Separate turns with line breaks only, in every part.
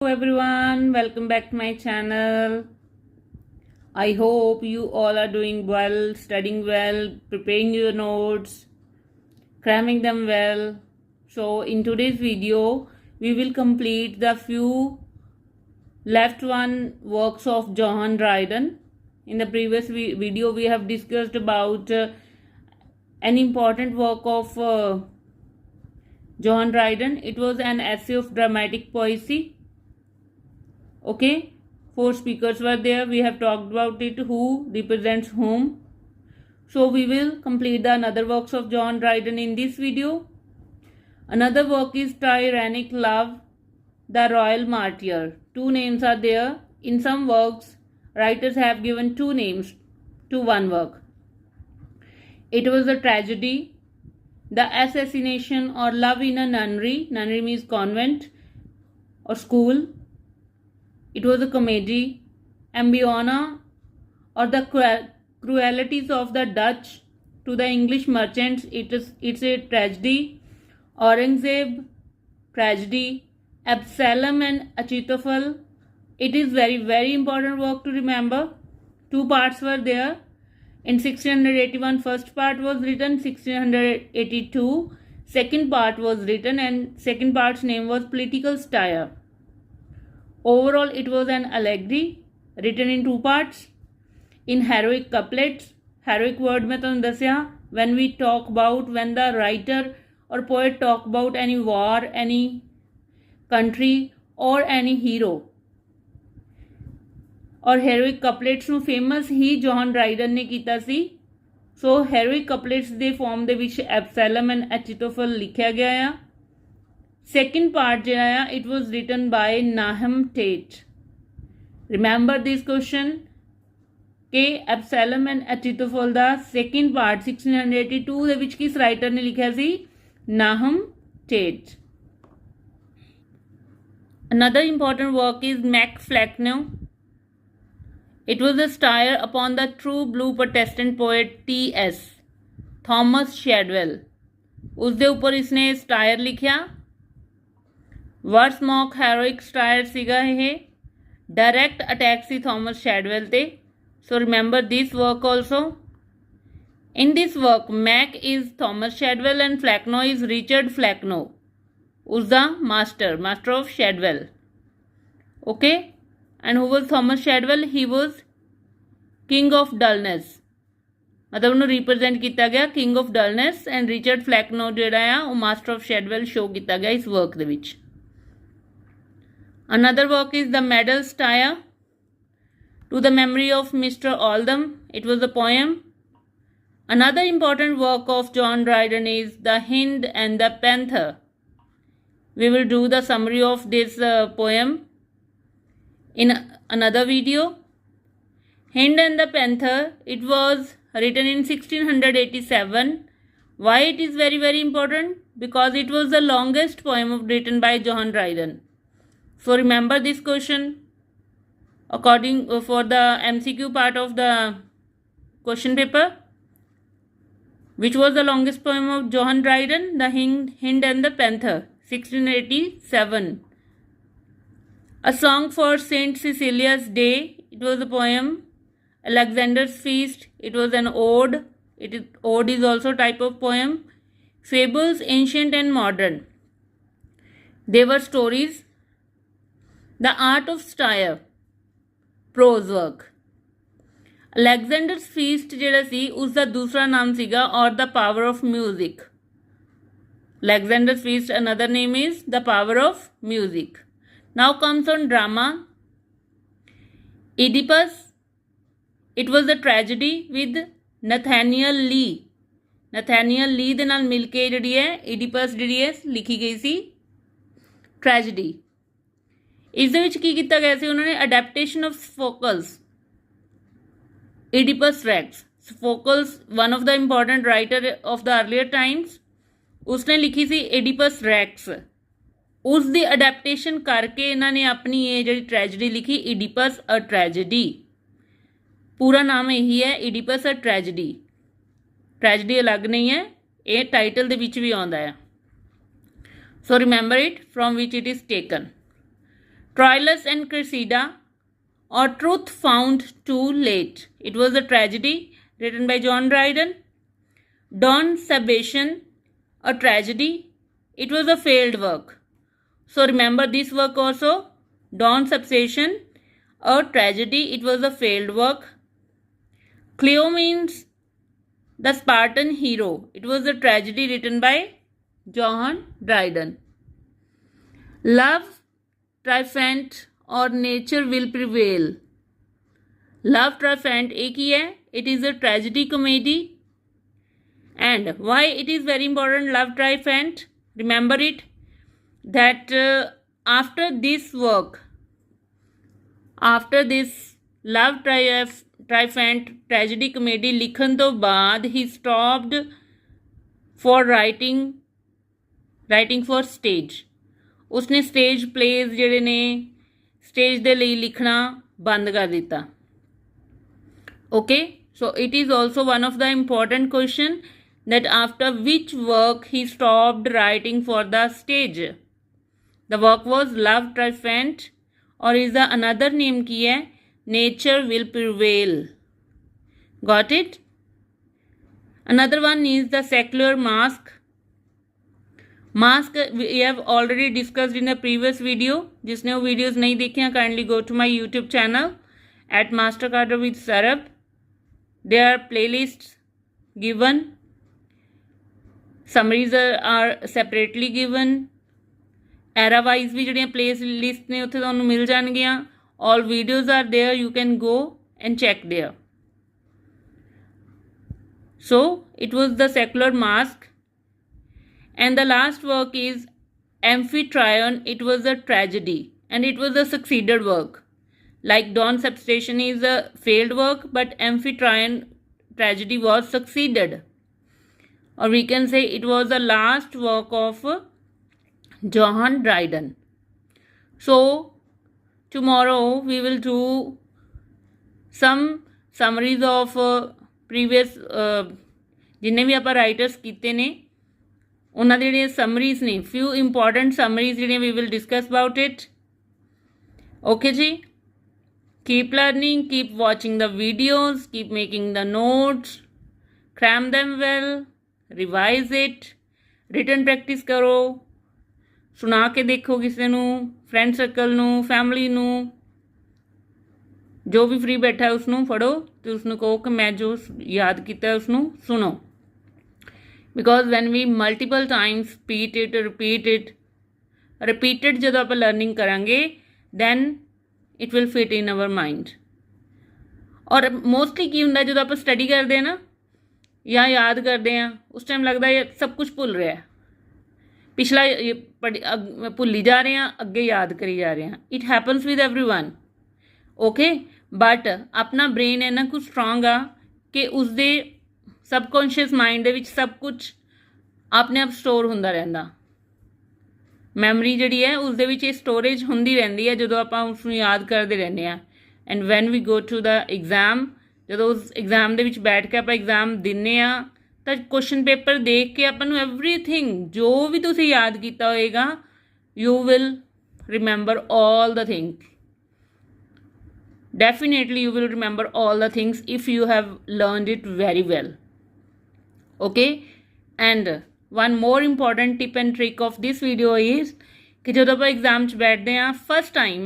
Hello everyone, welcome back to my channel. I hope you all are doing well, studying well, preparing your notes, cramming them well. So in today's video, we will complete the few left one works of Johan Dryden. In the previous video, we have discussed about an important work of Johan Dryden. It was an essay of dramatic poesy. Okay, 4 speakers were there. We have talked about it, who represents whom. So we will complete the another works of John Dryden in this video. Another work is Tyrannic Love, the Royal Martyr. 2 names are there. In some works, writers have given 2 names to one work. It was a tragedy, The Assassination or Love in a Nunnery. Nunnery means convent or school. It was a comedy, Ambiona, or the cruelties of the Dutch to the English merchants. It's a tragedy. Aurangzeb, tragedy. Absalom and Achitophel. It is very important work to remember. 2 parts were there. In 1681, first part was written. 1682, second part was written, and second part's name was Political Satire. Overall, it was an allegory written in 2 parts. In heroic couplets, heroic word में तुम दसिया, when we talk about, when the writer or poet talk about any war, any country or any hero, और heroic couplets ਨੂੰ famous ही John Dryden ने ਕੀਤਾ ਸੀ. So heroic couplets ਦੇ form ਦੇ ਵਿੱਚ Absalom and Achitophel ਲਿਖਿਆ ਗਿਆ ਆ. Second part it was written by Nahum Tate. Remember this question? कि Absalom and Achitophel the second part 1682 ਦੇ ਵਿੱਚ किस writer ने लिखा ਸੀ? Nahum Tate. Another important work is Mac Flecknoe. It was a satire upon the true blue Protestant poet T.S. Thomas Shadwell. उसदे ऊपर इसने satire लिखा. वर्समॉक हेरोइक स्टायर सीगा ये डायरेक्ट अटैक सी थॉमस शैडवेल ते. So remember this work also. In this work Mac is Thomas Shadwell and Flecknoe is Richard Flecknoe was the master of Shadwell. Okay, and who was Thomas Shadwell? He was king of dullness, मतलब उन्होंने represent किया गया king of dullness, and Richard Flecknoe जोड़ा आ वो master of शैडवेल show किया गया इस work they which. Another work is The Medal Satire to the memory of Mr. Oldham. It was a poem. Another important work of John Dryden is The Hind and the Panther. We will do the summary of this poem in another video. Hind and the Panther, it was written in 1687. Why it is very important? Because it was the longest poem written by John Dryden. So remember this question according for the MCQ part of the question paper. Which was the longest poem of John Dryden? The Hind and the Panther, 1687. A Song for Saint Cecilia's Day, it was a poem. Alexander's Feast, it was an ode. Ode is also type of poem. Fables, ancient and modern, they were stories. The Art of Satire, prose work. Alexander's Feast ਜਿਹੜਾ ਸੀ ਉਸਦਾ ਦੂਸਰਾ ਨਾਮ ਸੀਗਾ or the Power of Music. Alexander's Feast, another name is the Power of Music. Now comes on drama. Oedipus, it was a tragedy with Nathaniel Lee. Nathaniel Lee ਦੇ ਨਾਲ ਮਿਲ ਕੇ ਜਿਹੜੀ ਹੈ Oedipus ਜਿਹੜੀ ਹੈ ਲਿਖੀ ਗਈ ਸੀ tragedy. ਇਸ ਦੇ ਵਿੱਚ ਕੀ ਕੀਤਾ ਗਿਆ ਸੀ? ਉਹਨਾਂ ਨੇ adaptation of ਸੋਫੋਕਲਸ, Oedipus Rex. Sophocles, one of the important writer of the earlier times, उसने लिखी ਸੀ Oedipus Rex. ਉਸ ਦੀ ਅਡੈਪਟੇਸ਼ਨ ਕਰਕੇ ਇਹਨਾਂ ਨੇ ਆਪਣੀ ਇਹ ਜਿਹੜੀ ਟ੍ਰੈਜਡੀ ਲਿਖੀ Oedipus a Tragedy. ਪੂਰਾ ਨਾਮ ਇਹੀ ਹੈ Oedipus a Tragedy. ਟ੍ਰੈਜਡੀ ਅਲੱਗ ਨਹੀਂ ਹੈ, ਇਹ ਟਾਈਟਲ ਦੇ ਵਿੱਚ ਵੀ ਆਉਂਦਾ ਹੈ. So remember it from which it is taken. Troilus and Cressida, or Truth Found Too Late. It was a tragedy written by John Dryden. Don Sebastian, a tragedy. It was a failed work. So remember this work also. Don Sebastian, a tragedy. It was a failed work. Cleomenes, the Spartan hero. It was a tragedy written by John Dryden. Love triumphant or nature will prevail. Love triumphant एक ही है. It is a tragedy comedy. And why it is very important, love triumphant? Remember it, that after this work, after this love triumphant tragedy comedy लिखन तो बाद he stopped for writing for stage. उसने stage pledge ਜਿਹੜੇ ਨੇ stage ਦੇ ਲਈ ਲਿਖਣਾ ਬੰਦ ਕਰ ਦਿੱਤਾ. Okay, so it is also one of the important question that after which work he stopped writing for the stage. The work was Love Triumphant, or is the another name की है Nature Will Prevail. Got it? Another one is the Secular Mask. Mask we have already discussed in the previous video. जिसने वो videos नहीं देखे हैं, kindly go to my YouTube channel at Master Carder with Sarab. There are playlists given. Summaries are separately given. Era wise भी ਜਿਹੜੀਆਂ playlist ਨੇ ਉੱਥੇ ਤੁਹਾਨੂੰ ਮਿਲ ਜਾਣਗੀਆਂ. All videos are there. You can go and check there. So it was the Secular Mask. And the last work is Amphitryon. It was a tragedy and it was a succeeded work. Like Dawn Substation is a failed work, but Amphitryon tragedy was succeeded. Or we can say it was the last work of John Dryden. So tomorrow we will do some summaries of previous जिन्ने भी ਆਪਾਂ writers ਕੀਤੇ ਨੇ ਉਹਨਾਂ ਦੇ ਜਿਹੜੇ ਸਮਰੀਜ਼ ਨੇ, few important summaries ਜਿਹੜੀਆਂ we will discuss about it. Okay ਜੀ, keep learning, keep watching the videos, keep making the notes, cram them well, revise it, written practice ਕਰੋ, ਸੁਣਾ ਕੇ ਦੇਖੋ ਕਿਸੇ ਨੂੰ, ਫਰੈਂਡ ਸਰਕਲ ਨੂੰ, ਫੈਮਿਲੀ ਨੂੰ, ਜੋ ਵੀ ਫ੍ਰੀ ਬੈਠਾ ਉਸ ਨੂੰ ਫੜੋ ਤੇ ਉਸ ਨੂੰ ਕਹੋ ਕਿ ਮੈਂ ਜੋ ਯਾਦ ਕੀਤਾ ਉਸ ਨੂੰ ਸੁਣੋ. Because when we multiple times repeated ਜਦੋਂ ਆਪਾਂ learning ਕਰਾਂਗੇ, then it will fit in our mind. ਔਰ mostly ਕੀ ਹੁੰਦਾ ਜਦੋਂ ਆਪਾਂ study ਕਰਦੇ ਹਾਂ ਨਾ ਜਾਂ ਯਾਦ ਕਰਦੇ ਹਾਂ, ਉਸ ਟਾਈਮ ਲੱਗਦਾ ਹੈ ਸਭ ਕੁਝ ਭੁੱਲ ਰਿਹਾ, ਪਿਛਲਾ ਭੁੱਲੀ ਜਾ ਰਹੇ ਹਾਂ, ਅੱਗੇ ਯਾਦ ਕਰੀ ਜਾ ਰਹੇ ਹਾਂ. It happens with everyone. Okay, but ਆਪਣਾ brain ਇੰਨਾ ਕੁ strong ਆ ਕਿ ਉਸਦੇ सबकॉन्शियस माइंड ਦੇ ਵਿੱਚ ਸਭ ਕੁਝ ਆਪਣੇ ਆਪ ਸਟੋਰ ਹੁੰਦਾ ਰਹਿੰਦਾ. ਮੈਮਰੀ ਜਿਹੜੀ ਹੈ ਉਸ ਦੇ ਵਿੱਚ ਇਹ ਸਟੋਰੇਜ ਹੁੰਦੀ ਰਹਿੰਦੀ ਹੈ ਜਦੋਂ ਆਪਾਂ ਉਸ ਨੂੰ ਯਾਦ ਕਰਦੇ ਰਹਿੰਦੇ ਹਾਂ. And when we go to the exam, ਜਦੋਂ ਉਸ ਐਗਜ਼ਾਮ ਦੇ ਵਿੱਚ ਬੈਠ ਕੇ ਆਪਾਂ ਐਗਜ਼ਾਮ ਦਿੰਦੇ ਹਾਂ ਤਾਂ ਕੁਐਸਚਨ ਪੇਪਰ ਦੇਖ ਕੇ ਆਪਾਂ ਨੂੰ ਐਵਰੀਥਿੰਗ ਜੋ ਵੀ ਤੁਸੀਂ ਯਾਦ ਕੀਤਾ ਹੋਏਗਾ, you will remember all the thing. Definitely you will remember all the things if you have learned it very well. Okay, and one more important tip and trick of this video is कि जब आप exam च बैठते हैं first time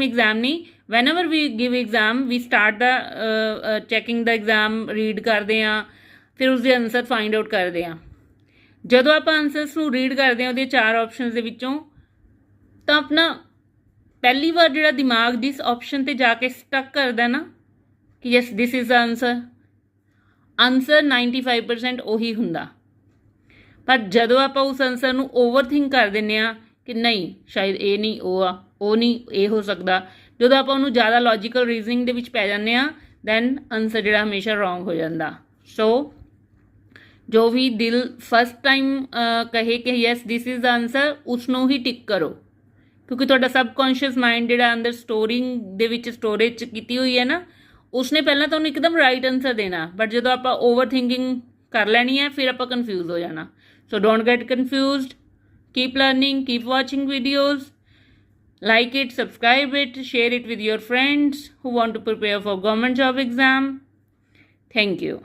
exam नहीं, whenever we give exam we start the checking the exam, read करते हैं, फिर उसके आंसर फाइंड आउट करते हैं. ਜਦੋਂ ਆਪਾਂ ਆਨਸਰਸ ਨੂੰ ਰੀਡ ਕਰਦੇ ਹਾਂ ਉਹਦੇ 4 ਆਪਸ਼ਨਸ ਦੇ ਵਿੱਚੋਂ, ਤਾਂ ਆਪਣਾ ਪਹਿਲੀ ਵਾਰ ਜਿਹੜਾ ਦਿਮਾਗ ਜਿਸ ਆਪਸ਼ਨ 'ਤੇ ਜਾ ਕੇ ਸਟਕ ਕਰਦਾ ਨਾ ਕਿ yes this is the answer 95% ਉਹੀ ਹੁੰਦਾ. ਪਰ ਜਦੋਂ ਆਪਾਂ ਉਸ ਆਨਸਰ ਨੂੰ ਓਵਰ ਥਿੰਕ ਕਰ ਦਿੰਦੇ ਹਾਂ ਕਿ ਨਹੀਂ ਸ਼ਾਇਦ ਇਹ ਨਹੀਂ ਉਹ ਆ, ਉਹ ਨਹੀਂ ਇਹ ਹੋ ਸਕਦਾ, ਜਦੋਂ ਆਪਾਂ ਉਹਨੂੰ ਜ਼ਿਆਦਾ ਲੌਜੀਕਲ ਰੀਜ਼ਨਿੰਗ ਦੇ ਵਿੱਚ ਪੈ ਜਾਂਦੇ ਹਾਂ ਦੈਨ ਆਨਸਰ ਜਿਹੜਾ ਹਮੇਸ਼ਾ ਰੋਂਗ ਹੋ ਜਾਂਦਾ. ਸੋ ਜੋ ਵੀ ਦਿਲ ਫਸਟ ਟਾਈਮ ਕਹੇ ਕਿ yes this is the answer, ਉਸ ਨੂੰ ਹੀ ਟਿਕ ਕਰੋ, ਕਿਉਂਕਿ ਤੁਹਾਡਾ ਸਬਕੌਨਸ਼ੀਅਸ ਮਾਈਂਡ ਜਿਹੜਾ ਅੰਦਰ ਸਟੋਰਿੰਗ ਦੇ ਵਿੱਚ ਸਟੋਰੇਜ ਕੀਤੀ ਹੋਈ ਹੈ ਨਾ, ਉਸਨੇ ਪਹਿਲਾਂ ਤੁਹਾਨੂੰ ਇੱਕਦਮ ਰਾਈਟ ਆਨਸਰ ਦੇਣਾ, ਬਟ ਜਦੋਂ ਆਪਾਂ ਓਵਰ ਥਿੰਕਿੰਗ ਕਰ ਲੈਣੀ ਹੈ ਫਿਰ ਆਪਾਂ ਕਨਫਿਊਜ਼ ਹੋ ਜਾਣਾ. So don't get confused, keep learning, keep watching videos, Like it, subscribe it, share it with your friends who want to prepare for government job exam. Thank you.